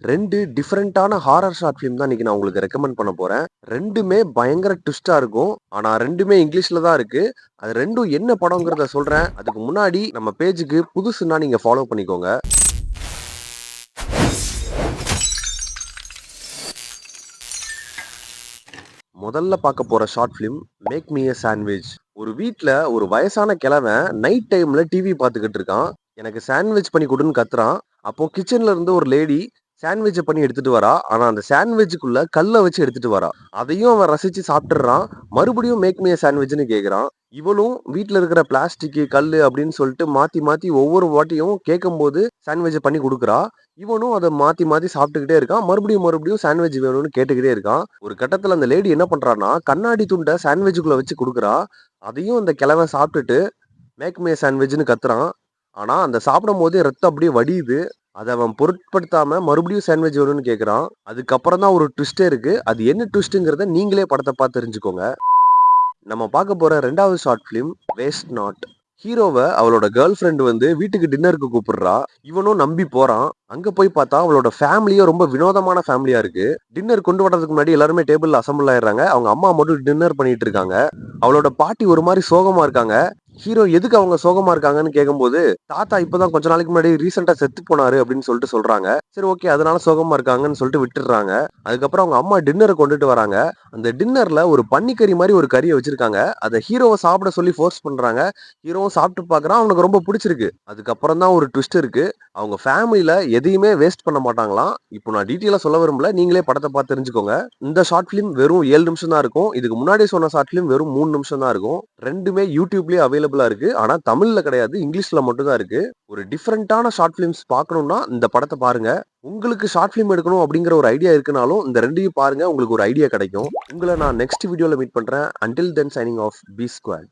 2 டிஃபரெண்ட்டான horror short film தான் இன்னைக்கு நான் உங்களுக்கு ரெக்கமெண்ட் பண்ண போறேன். 2மே பயங்கர ட்விஸ்ட்டா இருக்கும். ஆனா 2மே இங்கிலீஷ்ல தான் இருக்கு. அது 2ம் என்ன படம்ங்கிறத சொல்றேன். அதுக்கு முன்னாடி நம்ம பேஜுக்கு புதுசுன்னா நீங்க ஃபாலோ பண்ணிக்கோங்க. முதல்ல பார்க்க போற short film make me a sandwich. ஒரு வீட்ல ஒரு வயசான கிழவன் நைட் டைம்ல டிவி பார்த்துக்கிட்டு இருக்கான். எனக்கு சாண்ட்விச் பண்ணி குடுன்னு கத்துறான். அப்போ கிச்சன்ல இருந்து ஒரு லேடி சாண்ட்விச் பண்ணி எடுத்துட்டு வரா. ஆனா அந்த சாண்ட்விச்சுக்குள்ள கல்ல வச்சு எடுத்துட்டு வரா. அதையும் அவன் ரசிச்சு சாப்பிட்டுறான். மறுபடியும் மேக் மீ எ சாண்ட்விச்னு கேக்குறான். இவளும் வீட்ல இருக்கிற பிளாஸ்டிக், கல்லு அப்படின்னு சொல்லிட்டு மாத்தி மாத்தி ஒவ்வொரு வாட்டியும் கேட்கும்போது சாண்ட்விச் பண்ணி குடுக்குறா. இவனும் அத மாத்தி மாத்தி சாப்பிட்டுக்கிட்டே இருக்கான். மறுபடியும் மறுபடியும் சாண்ட்விச் வேணும்னு கேட்டுக்கிட்டே இருக்கான். ஒரு கட்டத்துல அந்த லேடி என்ன பண்றான்னா, கண்ணாடி துண்ட சாண்ட்விச்சுக்குள்ள வச்சு குடுக்குறா. அதையும் அந்த கிழவன் சாப்பிட்டுட்டு மேக் மீ எ சாண்ட்விச்னு கத்துறான். ஆனா அந்த சாப்பிடும்போதே ரத்தம் அப்படியே வடியுது. அத அவன் பொருட்படுத்தாம மறுபடியும் சாண்ட்விச் வேணும்னு கேட்குறான். அதுக்கப்புறம் தான் ஒரு ட்விஸ்ட்டே இருக்கு. அது என்ன ட்விஸ்ட்ங்கிறத நீங்களே படத்த பார்த்து தெரிஞ்சுக்கோங்க. நம்ம பார்க்க போற 2வது ஷார்ட் ஃபிலிம் வேஸ்ட் நாட். ஹீரோவ அவளோட கேர்ள் ஃப்ரெண்ட் வந்து வீட்டுக்கு டின்னருக்கு கூப்பிடுறா. இவனும் நம்பி போறான். அங்க போய் பார்த்தா அவளோட ஃபேமிலியே ரொம்ப வினோதமான ஃபேமிலியா இருக்கு. டின்னர் கொண்டு வரதுக்கு முன்னாடி எல்லாருமே டேபிள்ல அசெம்பிள் ஆயிடுறாங்க. அவங்க அம்மா மட்டும் டின்னர் பண்ணிட்டு இருக்காங்க. அவளோட பாட்டி ஒரு மாதிரி சோகமா இருக்காங்க. ஹீரோ எதுக்கு அவங்க சோகமா இருக்காங்கன்னு கேட்கும்போது, தாத்தா இப்பதான் கொஞ்ச நாளைக்கு முன்னாடி ரீசெண்டா செத்து போனாரு அப்படின்னு சொல்லிட்டு சொல்றாங்க. சரி ஓகே அதனால சோகமா இருக்காங்கன்னு சொல்லிட்டு விட்டுடுறாங்க. அதுக்கப்புறம் அவங்க அம்மா டின்னரை கொண்டுட்டு வராங்க. அந்த டின்னர்ல ஒரு பன்னிக்கறி மாதிரி ஒரு கறியை வச்சிருக்காங்க. அதை ஹீரோவை சாப்பிட சொல்லி ஃபோர்ஸ் பண்றாங்க. ஹீரோவும் சாப்பிட்டு பார்க்கறான். அவனுக்கு ரொம்ப பிடிச்சிருக்கு. அதுக்கப்புறம் தான் ஒரு ட்விஸ்ட் இருக்கு. அவங்க ஃபேமிலில எதையுமே வேஸ்ட் பண்ண மாட்டாங்களாம். இப்போ நான் டீட்டெயிலா சொல்ல விரும்பல. நீங்களே படத்தை பார்த்து தெரிஞ்சுக்கோங்க. இந்த ஷார்ட் ஃபிலிம் வெறும் 7 நிமிஷம் தான் இருக்கும். இதுக்கு முன்னாடி சொன்ன ஷார்ட் ஃபிலிம் வெறும் 3 நிமிஷம் தான் இருக்கும். 2மே யூடியூப்லயே அவைலபிளா இருக்கு. ஆனா தமிழ்ல கிடையாது. இங்கிலீஷ்ல மட்டும் தான் இருக்கு. ஒரு டிஃபரெண்டான ஷார்ட் ஃபிலிம்ஸ் பார்க்கணும்னா இந்த படத்தை பாருங்க. உங்களுக்கு ஷார்ட் ஃபிலிம் எடுக்கணும் அப்படிங்கிற ஒரு ஐடியா இருக்குனாலும் இந்த 2யும் பாருங்க. உங்களுக்கு ஒரு ஐடியா கிடைக்கும். உங்களை நான் நெக்ஸ்ட் வீடியோல மீட் பண்றேன். Until then signing off B squad.